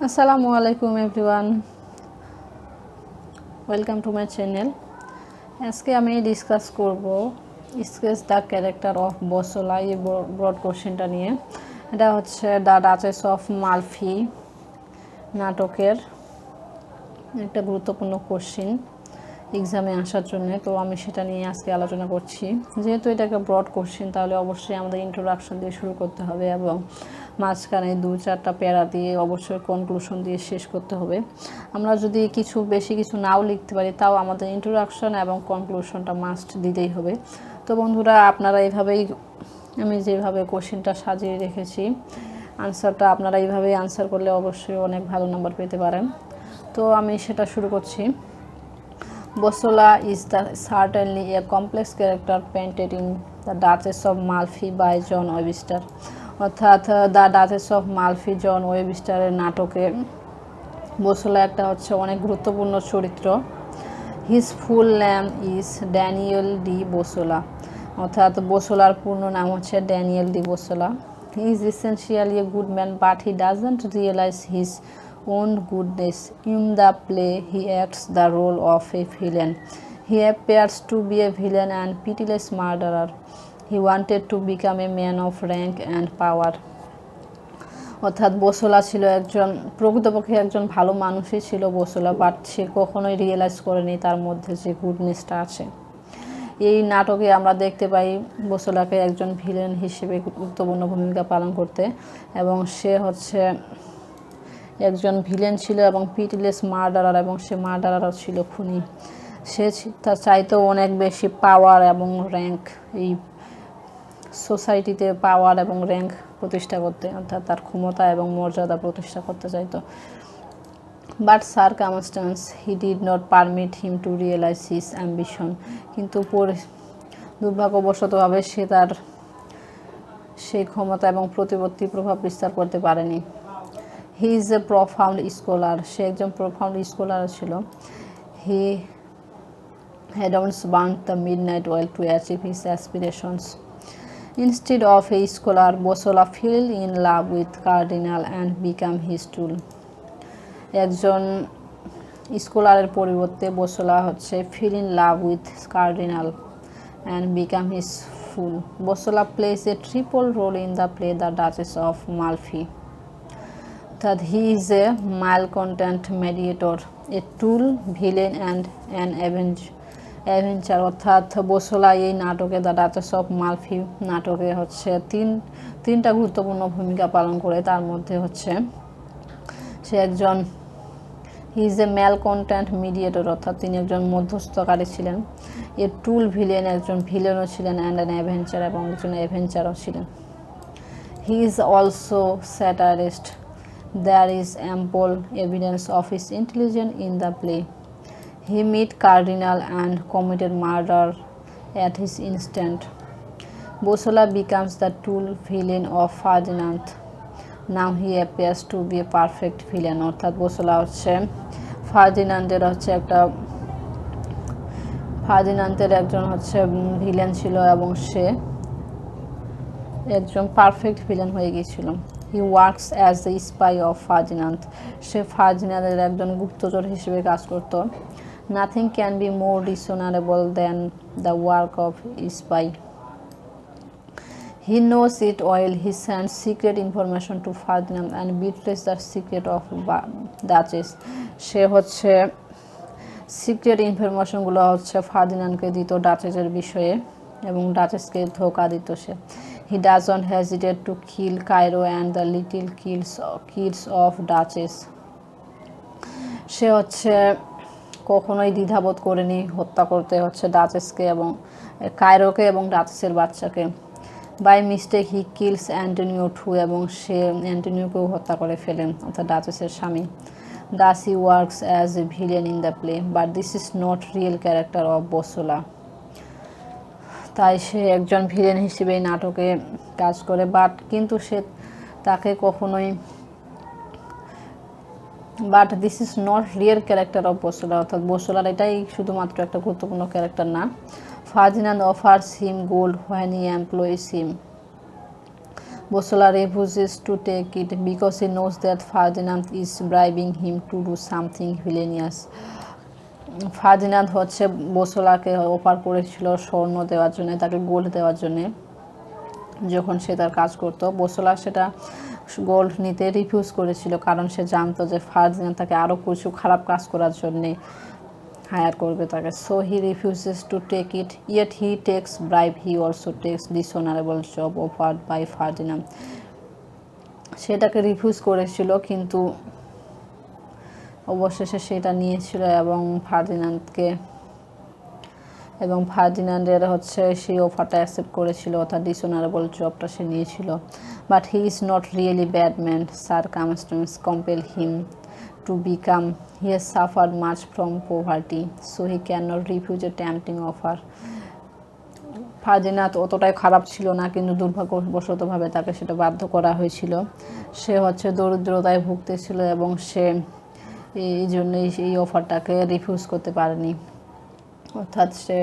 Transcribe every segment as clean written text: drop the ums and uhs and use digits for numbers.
আসসালামু আলাইকুম everyone, welcome to my channel. আজকে আমি ডিসকাস করব স্কেচ দ্য ক্যারেক্টার অফ বসোলা এই ব্রড কোশ্চেনটা নিয়ে। এটা হচ্ছে দ্য ডাচেস অফ মালফি নাটকের একটা গুরুত্বপূর্ণ কোশ্চেন এক্সামে আসার জন্য। তো আমি সেটা নিয়ে আজকে আলোচনা করছি। যেহেতু এটা একটা ব্রড কোশ্চেন, তাহলে অবশ্যই আমাদের ইন্ট্রোডাকশন দিয়ে শুরু করতে হবে এবং মাঝখানে 2-4টা প্যারা দিয়ে অবশ্যই কনক্লুশন দিয়ে শেষ করতে হবে। আমরা যদি বেশি কিছু নাও লিখতে পারি, তাও আমাদের ইন্ট্রোডাকশন এবং কনক্লুশনটা মাস্ট দিতেই হবে। তো বন্ধুরা, আপনারা এইভাবেই, আমি যেভাবে কোশ্চেনটা সাজিয়ে রেখেছি, আনসারটা আপনারা এইভাবেই আনসার করলে অবশ্যই অনেক ভালো নাম্বার পেতে পারেন। তো আমি সেটা শুরু করছি। Bosola is certainly a complex character painted in The Duchess of Malfi by John Webster। অর্থাৎ the Duchess of Malfi John ওয়েবস্টারের নাটকে বসোলা একটা হচ্ছে অনেক গুরুত্বপূর্ণ চরিত্র। His full name is Daniel de Bosola. অর্থাৎ বসোলার পূর্ণ নাম হচ্ছে Daniel de Bosola. He is essentially a good man, but he doesn't realise his own goodness. In the play, he acts the role of a villain. He appears to be a villain and pitiless murderer. He wanted to become a man of rank and power. অর্থাৎ বসোলা ছিল প্রকৃতপক্ষে একজন ভালো মানুষই ছিল বসোলা, but সে কখনোই realise করেনি তার মধ্যে যে গুডনেসটা আছে। এই নাটকে আমরা দেখতে পাই বসোলাকে একজন ভিলেন হিসেবে গুরুত্বপূর্ণ ভূমিকা পালন করতে, এবং সে হচ্ছে একজন ভিলেন ছিল এবং পিটিলেস মার্ডারার, এবং সে মার্ডারার ছিল খুনি। সে তার চাইতেও অনেক বেশি পাওয়ার এবং র্যাঙ্ক, এই সোসাইটিতে পাওয়ার এবং র্যাঙ্ক প্রতিষ্ঠা করতে, অর্থাৎ তার ক্ষমতা এবং মর্যাদা প্রতিষ্ঠা করতে চাইতো। But circumstances he did not permit him to realise his ambition. কিন্তু দুর্ভাগ্যবশতভাবে সে তার সেই ক্ষমতা এবং প্রতিপত্তি প্রভাব বিস্তার করতে পারেনি। He is a profound scholar. সে একজন প্রফাউন্ড স্কলার ছিল। হি hadonce burnt the midnight oil to achieve his aspirations. Instead of a scholar, Bosola fell in love with cardinal and became his tool. একজন স্কলারের পরিবর্তে বসোলা হচ্ছে fell in love with cardinal and became his fool. Bosola plays a triple role in the play The Duchess of Malfi. That he is a malcontent mediator, a tool, villain and an avenger. অর্থাৎ বসোলা এই নাটকে the Duchess of Malfi নাটকে হচ্ছে তিনটা গুরুত্বপূর্ণ ভূমিকা পালন করে। তার মধ্যে হচ্ছে সে একজন হি ইজ এ ম্যালকন্টেন্ট মিডিয়েটর, অর্থাৎ তিনি একজন মধ্যস্থকারী ছিলেন। এ টুল, ভিলেন, একজন ভিলেনও ছিলেন, অ্যান্ড অ্যান অ্যাভেঞ্চার, এবং একজন অ্যাভেঞ্চারও ছিলেন। He is also satirist. There is ample evidence of his intelligence in the play. He met Cardinal and committed murder at his instant. Bosola becomes the tool villain of Ferdinand. Now he appears to be a perfect villain. অর্থাৎ বসোলা হচ্ছে ফার্দিনান্দের একজন হচ্ছে villain ছিল, এবং সে একজন perfect villain হয়ে গিয়েছিল। He works as the spy of Ferdinand. সে ফার্দিনান্দের একজন গুপ্তচর হিসেবে কাজ করত। Nothing can be more dishonourable than the work of spy. He knows it well. He sends secret information to Ferdinand and betrays the secret of Duchess. সে হচ্ছে secret ইনফরমেশনগুলো হচ্ছে ফার্দিনান্ডকে দিত ডাচেসের বিষয়ে, এবং ডাচেসকে ধোঁকা দিত সে। He doesn't hesitate to kill Cairo and the little kids of Duchess. সে হচ্ছে কখনোই দ্বিধাবোধ করেনি হত্যা করতে হচ্ছে ডাচেসকে এবং কায়রোকে এবং ডাচেসের বাচ্চাকে। By mistake he kills Antonio too, এবং সে অ্যান্টনিওকেও হত্যা করে ফেলেন, অর্থাৎ ডাচেসের স্বামী। Thus he works as a villain in the play, but this is not real character of Bosola. তাই সে একজন ভিলেন হিসেবে নাটকে কাজ করে, কিন্তু সে তাকে কখনোই this is not real character of Bosola. অর্থাৎ বসোলার এটাই শুধুমাত্র একটা গুরুত্বপূর্ণ ক্যারেক্টার না। Ferdinand offers him gold when he employs him. Bosola refuses to take it because he knows that Ferdinand is bribing him to do something villainous. Ferdinand হচ্ছে বোসোলাকে offer করেছিল স্বর্ণ দেওয়ার জন্য, তাকে গোল্ড দেওয়ার জন্য। যখন সে তার কাজ করতো, বোসোলা সেটা গোল্ড নিতে রিফিউজ করেছিল, কারণ সে জানতো যে ফার্দিনান্দ তাকে আরও কিছু খারাপ কাজ করার জন্যে হায়ার করবে তাকে। So he refuses to take it, yet he takes bribe, he also takes dishonourable job offered by Ferdinand. সেটাকে রিফিউজ করেছিল, কিন্তু অবশেষে সেটা নিয়েছিল এবং ফার্দিনান্ডের হচ্ছে সেই অফারটা অ্যাকসেপ্ট করেছিল, অর্থাৎ ডিসঅনারেবল জবটা সে নিয়েছিল। But he is not really bad man, circumstances compel him to become. He has suffered much from poverty, so he cannot refuse a tempting offer. Ferdinand অতটাই খারাপ ছিল না, কিন্তু দুর্ভাগ্যবশতভাবে তাকে সেটা বাধ্য করা হয়েছিল। সে হচ্ছে দরিদ্রতায় ভুগতেছিল এবং সে এই জন্যই এই অফারটাকে রিফিউজ করতে পারেনি, অর্থাৎ সে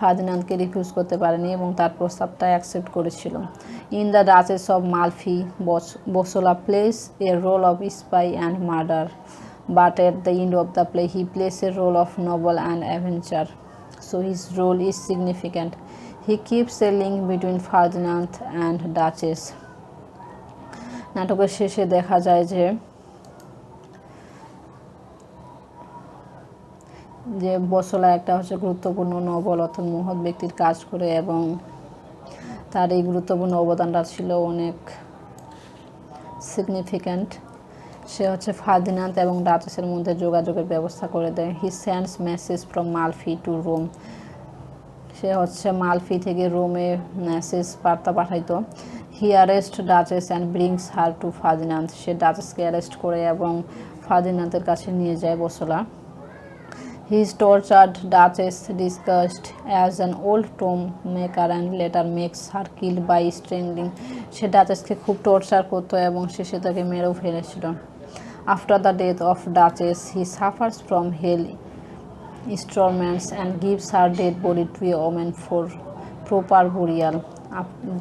ফার্দিনান্দকে রিফিউজ করতে পারেনি এবং তার প্রস্তাবটা অ্যাকসেপ্ট করেছিল। In the Duchess of Malfi, Bosola plays a role of spy and murder, but at the end of the play he plays a role of noble and avenger, so his role is significant. He keeps a link between Ferdinand and Duchess. নাটকের শেষে দেখা যায় যে বসোলা একটা হচ্ছে গুরুত্বপূর্ণ noble, অর্থাৎ মহৎ ব্যক্তির কাজ করে, এবং তার এই গুরুত্বপূর্ণ অবদানটা ছিল অনেক সিগনিফিক্যান্ট। সে হচ্ছে ফার্দিনান্দ এবং ডাচেসের মধ্যে যোগাযোগের ব্যবস্থা করে দেয়। He sends message from Malfi to Rome. সে হচ্ছে মালফি থেকে রোমে বার্তা পাঠাইতো। He arrest Duchess and brings her to Ferdinand. সে ডাচেসকে অ্যারেস্ট করে এবং ফার্দিনান্দের কাছে নিয়ে যায় বোসোলা। He is tortured Duchess, disguised as an old tomb maker, and later makes her killed by strangling. সে ডাচেসকে খুব টর্চার করতো এবং শেষে তাকে মেরেও ফেলেছিল। After the death of Duchess, he suffers from hell torments and gives her dead body to a woman for proper burial.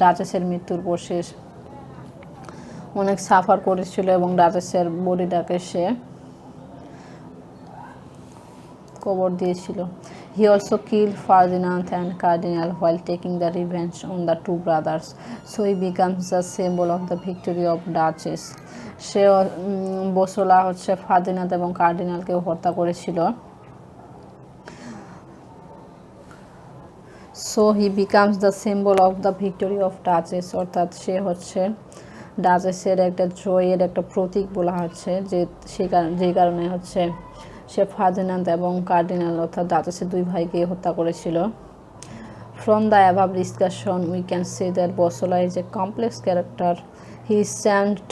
ডাচেসের মৃত্যুর পর সে অনেক suffer করেছিল এবং ডাচেসের বডিটাকে সে কবর দিয়েছিল। He also killed Ferdinand and Cardinal while taking the revenge on the two brothers, so he becomes the symbol of the victory of Duchess. সে বোসোলা হচ্ছে Ferdinand এবং কার্ডিনালকেও হত্যা করেছিল। So he becomes the symbol of the victory of Duchess, অর্থাৎ সে হচ্ছে ডাচেসের একটা জয়ের একটা প্রতীক বলা হচ্ছে, যে কারণে হচ্ছে সে ফার্দিনান্দ এবং কার্ডিনাল অর্থাৎ ডাচেসের দুই ভাইকে হত্যা করেছিল। From the above discussion we can say that Bosola is a complex character. He is sent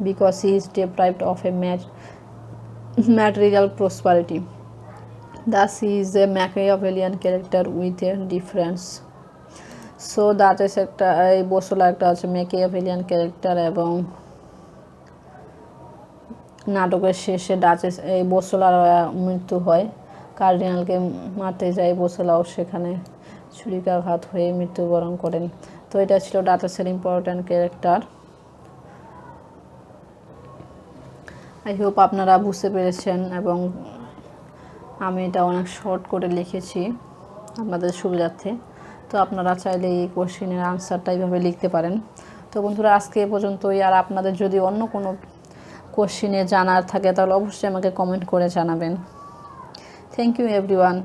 because he is deprived of a material prosperity. Thus he is a Machiavellian character with a difference. So duchess একটা বোসোলা একটা হচ্ছে Machiavellian character, এবং নাটকের শেষে duchess বোসোলার মৃত্যু হয়। কার্ডিনালকে মারতে যায় বোসোলাও সেখানে ছুরিকাঘাত হয়ে মৃত্যুবরণ করেন। তো এটা ছিল ডাচেসের ইম্পর্ট্যান্ট ক্যারেক্টার। আই হোপ আপনারা বুঝতে পেরেছেন, এবং আমি এটা অনেক শর্ট করে লিখেছি আপনাদের সুবিধার্থে। তো আপনারা চাইলে এই কোশ্চেনের আনসারটা এইভাবে লিখতে পারেন। তো বন্ধুরা, আজকে এ পর্যন্তই। আর আপনাদের যদি অন্য কোনো কোশ্চেনে জানার থাকে তাহলে অবশ্যই আমাকে কমেন্ট করে জানাবেন। Thank you everyone.